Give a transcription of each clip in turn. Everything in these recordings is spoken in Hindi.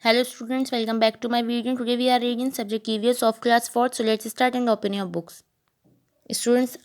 Hello students, welcome back to my video. Today we are reading subject EVS of class 4. So let's start and open your books. Students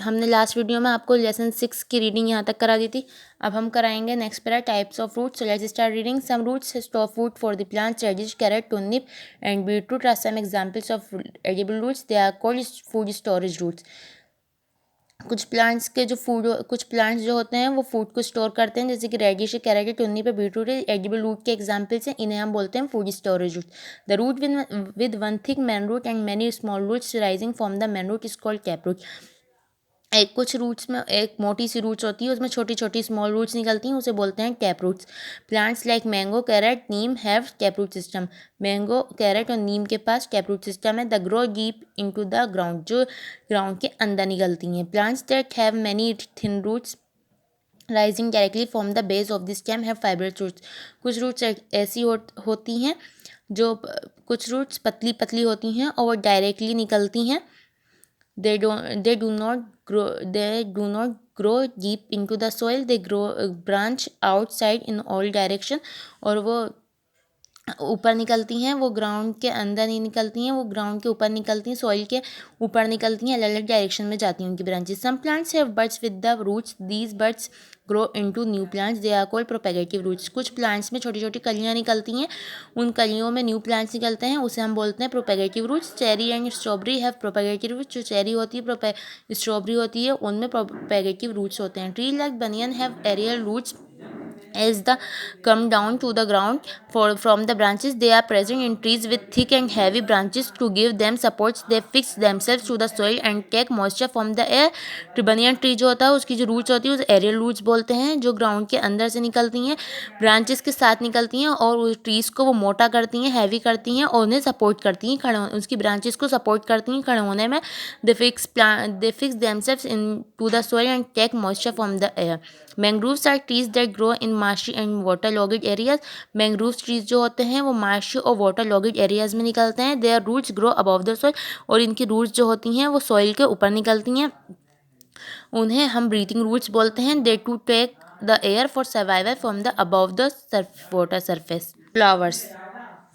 हमने लास्ट वीडियो में आपको लेसन 6 की रीडिंग यहाँ तक करा दी थी. अब हम कराएंगे next para types of fruits. So let's start reading. Some roots store food for the plants radish carrot turnip and beetroot are some examples of edible roots. They are called food storage roots. कुछ प्लांट्स जो होते हैं वो फूड को स्टोर करते हैं, जैसे कि reddish, carrot, turnip beetroot edible root के एग्जांपल्स हैं. इन्हें हम बोलते हैं food storage root. The root with one thick main root and many small roots rising from the main root is called cap root. कुछ रूट्स में एक मोटी सी रूट्स होती है, उसमें छोटी छोटी स्मॉल रूट्स निकलती हैं, उसे बोलते हैं tap roots. Plants like mango, carrot, neem have tap root system. Mango, carrot और नीम के पास टैप रूट सिस्टम है. The grow deep into the ground, जो ग्राउंड के अंदर निकलती हैं. Plants that have many thin roots rising directly from the base of the stem have fibrous roots. कुछ रूट्स ऐसी होती हैं जो कुछ रूट्स पतली पतली होती हैं और वो डायरेक्टली निकलती हैं. They do not grow deep into the soil. They grow branch outside in all direction. और वो ऊपर निकलती हैं, वो ग्राउंड के अंदर नहीं निकलती हैं, वो ग्राउंड के ऊपर निकलती हैं, सॉइल के ऊपर निकलती हैं, अलग अलग डायरेक्शन में जाती हैं उनकी branches. Some plants have buds with the roots. These buds grow into new plants. They are called propagative roots. कुछ प्लांट्स में छोटी छोटी कलियाँ निकलती हैं, उन कलियों में न्यू प्लांट्स निकलते हैं, उसे हम बोलते हैं propagative roots. Cherry and strawberry have propagative roots. जो चेरी होती है, स्ट्रॉबेरी होती है, उनमें प्रोपेगेटिव रूट्स होते हैं. Tree like banyan have aerial roots. As the come down to the ground from the branches, they are present in trees with thick and heavy branches to give them supports. They fix themselves to the soil and take moisture from the air. Banyan tree जो होता है उसकी जो रूट्स होती है उसे एरियल रूट्स बोलते हैं, जो ग्राउंड के अंदर से निकलती हैं, ब्रांचेस के साथ निकलती हैं और उस ट्रीज को वो मोटा करती हैं, हैवी करती हैं और उन्हें सपोर्ट करती हैं, खड़े उसकी ब्रांचेस को सपोर्ट करती हैं खड़े होने में. दे fix themselves into the soil and take moisture from the air. Mangroves are trees that grow in marshy and waterlogged areas. Mangrove trees जो होते हैं वो मार्शी और वाटरलॉगिड एरियाज में निकलते हैं. Their roots grow above the soil. और इनकी रूट्स जो होती हैं वो सॉइल के ऊपर निकलती हैं, उन्हें हम ब्रीथिंग रूट्स बोलते हैं. They to take the air for survival from the above the water surface.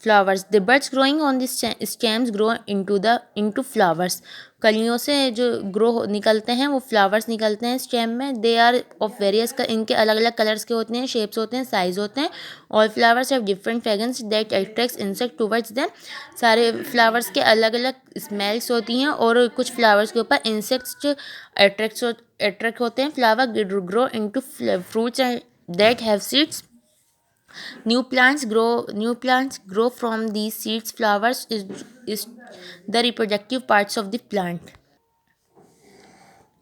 Flowers the buds growing on this stems grow into flowers. कलियों से जो निकलते हैं वो फ्लावर्स निकलते हैं स्टेम में. दे आर ऑफ वेरियस, इनके अलग अलग कलर्स के होते हैं, शेप्स होते हैं, साइज होते हैं. All flowers have different fragrance that attracts insect towards them. सारे फ्लावर्स के अलग अलग स्मेल्स होती हैं और कुछ फ्लावर्स के ऊपर इंसेक्ट्स अट्रैक्ट होते हैं. Flower grow into fruits that have seeds. New plants grow from these seeds. Flowers is the reproductive parts of the plant.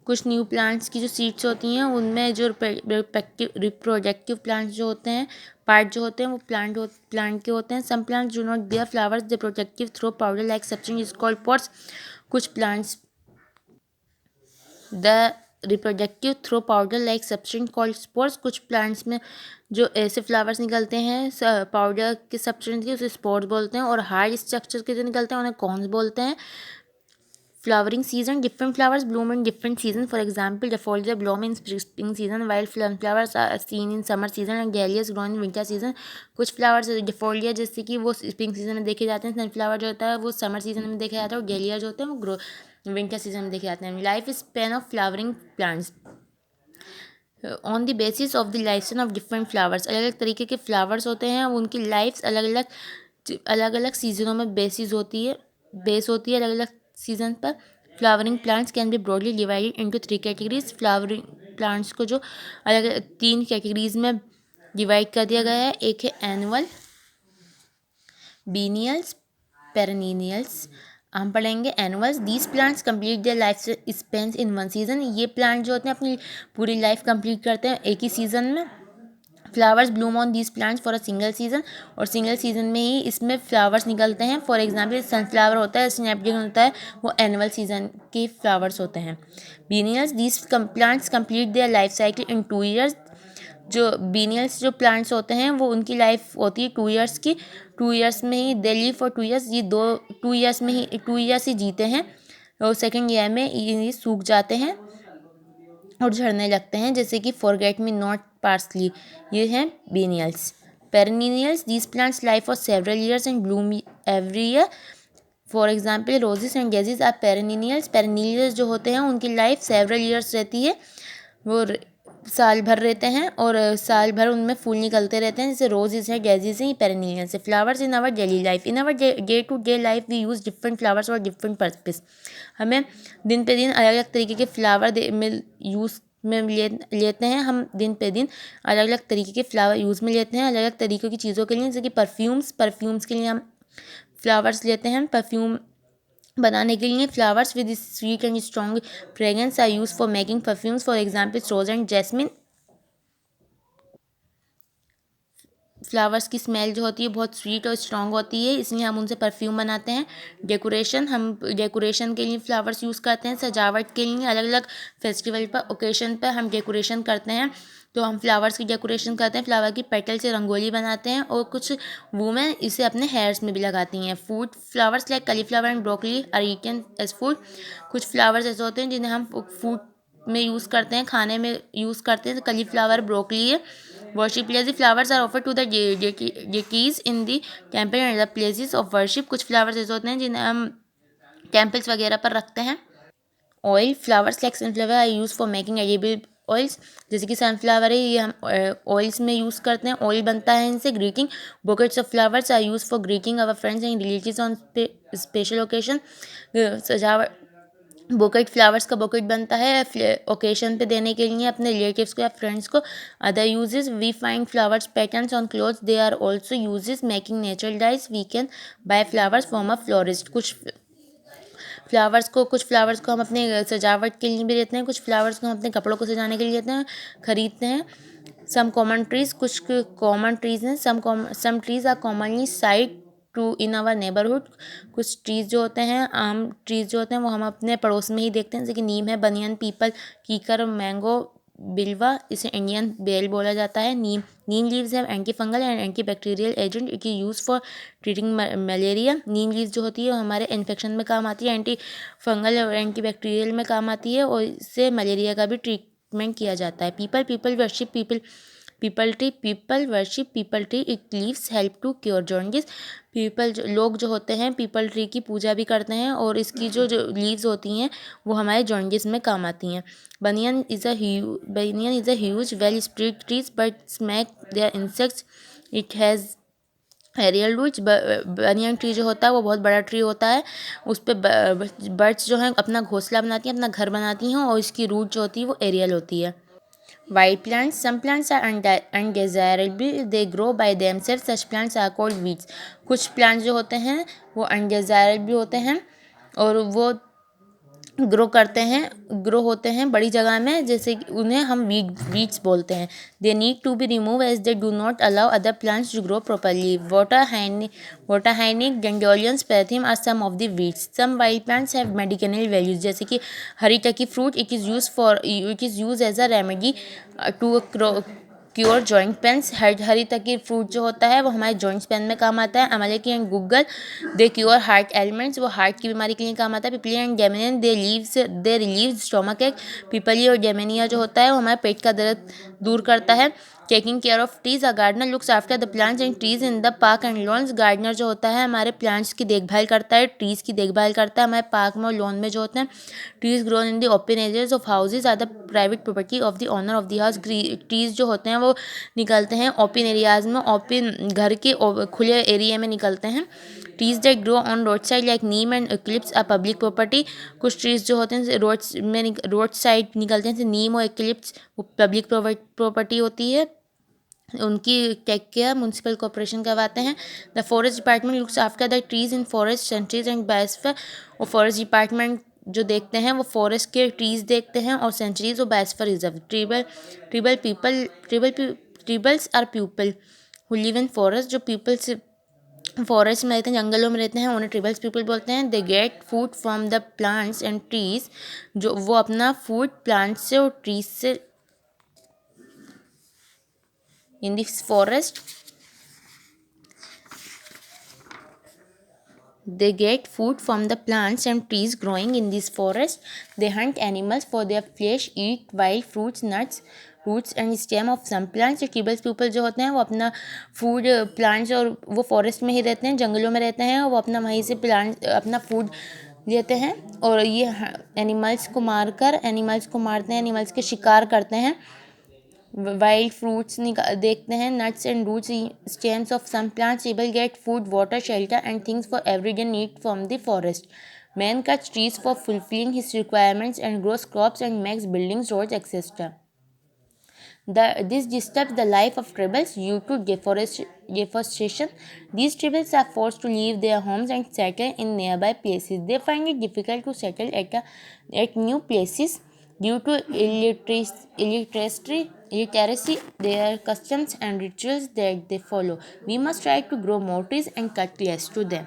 कुछ न्यू प्लांट्स की जो सीड्स होती हैं उनमें जो रिप्रोडक्टिव प्लांट्स जो होते हैं, पार्ट जो होते हैं वो प्लांट के होते हैं. Some plants do not bear flowers. The productive throw powder like substance is called spores. कुछ plants the reproductive throw powder like substance called spores. कुछ प्लांट्स में जो ऐसे फ्लावर्स निकलते हैं पाउडर के सब्सटेंस के, उसे स्पोर्स बोलते हैं. और हार्ड स्ट्रक्चर के जो निकलते हैं उन्हें कॉन्स बोलते हैं. Flowering season different flowers bloom in different season. For example daffodils bloom in spring season while flowers are seen in summer season and dahlias grow in winter season. कुछ फ्लावर्स डैफोडिलिया जैसे कि वो स्प्रिंग सीजन में देखे जाते हैं. सनफ्लावर जो होता है वो समर सीजन में देखा जाता है और डैलिया जो होते हैं वो विंटर सीजन में देखे जाते हैं. Life span of flowering plants on the basis of the life span of different flowers. अलग अलग तरीके के फ्लावर्स होते हैं, उनकी लाइफ अलग अलग सीजनों में बेस होती है अलग अलग सीजन पर. Flowering plants can be broadly divided into 3 categories. Flowering plants को जो अलग अलग 3 कैटेगरीज में डिवाइड कर दिया गया है. एक है एनुअल, बीनियल्स, पेरेनियल्स. हम पढ़ेंगे annuals. These plants complete their life span in one season. ये प्लांट जो होते हैं अपनी पूरी लाइफ कंप्लीट करते हैं एक ही सीजन में. Flowers Bloom on these plants for a single season. और सिंगल सीजन में ही इसमें फ्लावर्स निकलते हैं. फॉर एग्जाम्पल सनफ्लावर होता है, स्नैपड्रैगन होता है, वो एनुअल सीजन के फ्लावर्स होते हैं. Biennials these plants complete their life cycle in 2 years. जो बीनियल्स जो प्लांट्स होते हैं वो उनकी लाइफ होती है 2 ईयर्स की. 2 ईयर्स में ही दे लिव फॉर 2 ईयर्स. ये 2 ईयर्स में ही 2 ईयर्स ही जीते हैं और सेकेंड ईयर में ये सूख जाते हैं और झड़ने लगते हैं, जैसे कि फॉरगेट मी नॉट पार्सली. ये हैं biennials. Perennials, these plants live for several years and bloom every year. For example roses and daisies are perennials. Perennials जो होते हैं उनकी लाइफ सेवरल ईयर्स रहती है, वो साल भर रहते हैं और साल भर उनमें फूल निकलते रहते हैं. जैसे रोजेस है, डेजीज हैं, पेरेनियल्स है. Flowers in our daily life, in our day to day life we use different flowers for different purpose. हमें दिन पे दिन अलग अलग तरीके के फ्लावर में यूज़ में लेते हैं. हम दिन पे दिन अलग अलग तरीके के फ्लावर यूज़ में लेते हैं अलग अलग तरीक़ों की चीज़ों के लिए. जैसे कि परफ्यूम्स के लिए हम फ्लावर्स लेते हैं. परफ्यूम बनाने के लिए flowers with sweet and strong fragrance are use for making perfumes. For example rose and jasmine. Flowers की स्मेल जो होती है बहुत स्वीट और स्ट्रॉन्ग होती है, इसलिए हम उनसे परफ्यूम बनाते हैं. डेकोरेशन, हम डेकोरेशन के लिए फ्लावर्स यूज़ करते हैं. सजावट के लिए अलग अलग फेस्टिवल पर, ओकेशन पर हम डेकोरेशन करते हैं, तो हम फ्लावर्स की डेकोरेशन करते हैं. फ्लावर की पेटल से रंगोली बनाते हैं और कुछ वूमेन इसे अपने हेयर्स में भी लगाती हैं. Food flowers like cauliflower and broccoli are eaten as food. कुछ फ्लावर्स ऐसे होते हैं जिन्हें हम फूड में यूज़ करते हैं, खाने में यूज़ करते हैं. कलीफ्लावर, ब्रोकली है. Worship place, flowers are offer to the deities in the temple and other places of worship. कुछ फ्लावर्स ऐसे होते हैं जिन्हें हम टेम्पल्स वगैरह पर रखते हैं. Oil, flowers like sunflower are use for making edible oils. जैसे कि सनफ्लावर है, ये हम ऑयल्स में यूज़ करते हैं, ऑयल बनता है इनसे. Greeting, bouquets of flowers are use for greeting our friends and relatives on special occasion. सजावट, बुकेट, फ्लावर्स का बुकेट बनता है ओकेशन पे देने के लिए अपने रिलेटिव्स को या फ्रेंड्स को. Other uses, we find flowers patterns on clothes, they are also uses making natural dyes. We can buy flowers from a florist. कुछ फ्लावर्स को हम अपने सजावट के लिए भी लेते हैं, कुछ फ्लावर्स को हम अपने कपड़ों को सजाने के लिए लेते हैं, खरीदते हैं. सम कॉमन ट्रीज, कुछ कॉमन ट्रीज हैं. Some trees are commonly sight to in our neighbourhood. कुछ ट्रीज जो होते हैं, आम ट्रीज जो होते हैं, वो हम अपने पड़ोस में ही देखते हैं. जैसे कि नीम है, बनियन, पीपल, कीकर, मैंगो, बिल्वा. इसे इंडियन बेल बोला जाता है. नीम लीव्स है anti fungal and anti bacterial agent. It is use for treating malaria. Neem leaves जो होती है वो हमारे इन्फेक्शन में काम आती है, एंटी फंगल और एंटी बैक्टीरियल में काम आती है, और इससे मलेरिया का भी ट्रीटमेंट किया जाता है. People worship peepal tree. It leaves help to cure jaundice. लोग जो होते हैं पीपल ट्री की पूजा भी करते हैं, और इसकी जो लीव्स होती हैं वो हमारे जॉन्डिस में काम आती हैं. Banyan is a huge well spread trees but smack their insects. It has aerial roots. Banyan tree जो होता है वो बहुत बड़ा ट्री होता है, उस पर बर्ड्स जो हैं अपना घोंसला बनाती हैं, अपना घर बनाती हैं, और इसकी रूट जो होती है वो एरियल होती है. Wild plants. Some plants are undesirable. They grow by themselves. Such plants are called weeds. कुछ plants जो होते हैं वो undesirable होते हैं और वो ग्रो होते हैं बड़ी जगह में, जैसे कि उन्हें हम वीड्स बोलते हैं. They need to be remove as they do not allow other plants to grow properly. Water हाइनिक, dandelions, pythium are some of the weeds. Some wild plants have medicinal values. जैसे कि haritaki fruit, it is use as a remedy to cure joint pains. Haritaki fruit जो होता है वो हमारे जॉइंट्स पेन में काम आता है. अमलेकी एंड गुग्गल, दे क्योर हार्ट एलिमेंट्स. वो हार्ट की बीमारी के लिए काम आता है. पिपली एंड डेमेनियन, दे रिलीव स्टोमक एक. पिपली और डेमेनिया जो होता है वो हमारे पेट का दर्द दूर करता है. Taking care of trees, a gardener looks after the plants and trees in the park and lawns. Gardener जो होता है हमारे प्लांट्स की देखभाल करता है, ट्रीज की देखभाल करता है. हमारे पार्क में और लॉन में जो होते हैं, trees grown in the open areas of houses are the private property of the owner of the house. Trees जो होते हैं वो निकलते हैं ओपन एरियाज में, ओपन घर के खुले एरिया में निकलते हैं. Trees that grow on road side like neem and eucalyptus are public property. कुछ ट्रीज जो होते हैं रोड साइड निकलते हैं, जैसे नीम और एक्लिप्स, वो पब्लिक प्रॉपर्टी होती है, उनकी टेक केयर म्यूनसिपल कॉर्पोरेशन करवाते हैं. The forest department looks after the trees in forest sanctuaries and biosphere. और फॉरेस्ट डिपार्टमेंट जो देखते हैं वो फॉरेस्ट के ट्रीज देखते हैं और सेंचुरीज और biosphere reserve. Tribals are people who live in forest. जो पीपल्स फॉरेस्ट में रहते हैं, जंगलों में रहते हैं, उन्हें ट्रिबल्स पीपल बोलते हैं. They get food from the plants and trees. जो वो अपना फूड प्लांट्स से और ट्रीज से in this forest. They get food from the plants and trees growing in this forest. They hunt animals for their flesh, eat wild fruits, nuts. Roots and stem of some plants. Tribals people जो होते हैं वो अपना फूड प्लांट्स, और वो फॉरेस्ट में ही रहते हैं, जंगलों में रहते हैं, और वो अपना वहीं से प्लांट अपना फूड लेते हैं। और ये एनिमल्स को मारते हैं, एनिमल्स के शिकार करते हैं। वाइल्ड फ्रूट्स देखते हैं, nuts and roots, stems of some plants. Able get food, water, shelter and things for everyday need from the forest. Man cuts trees for fulfilling his requirements and grows crops and makes buildings, roads, etc. This disturbs the life of tribals due to deforestation. These tribals are forced to leave their homes and settle in nearby places. They find it difficult to settle at new places due to illiteracy, their customs and rituals that they follow. We must try to grow more trees and cut less to them.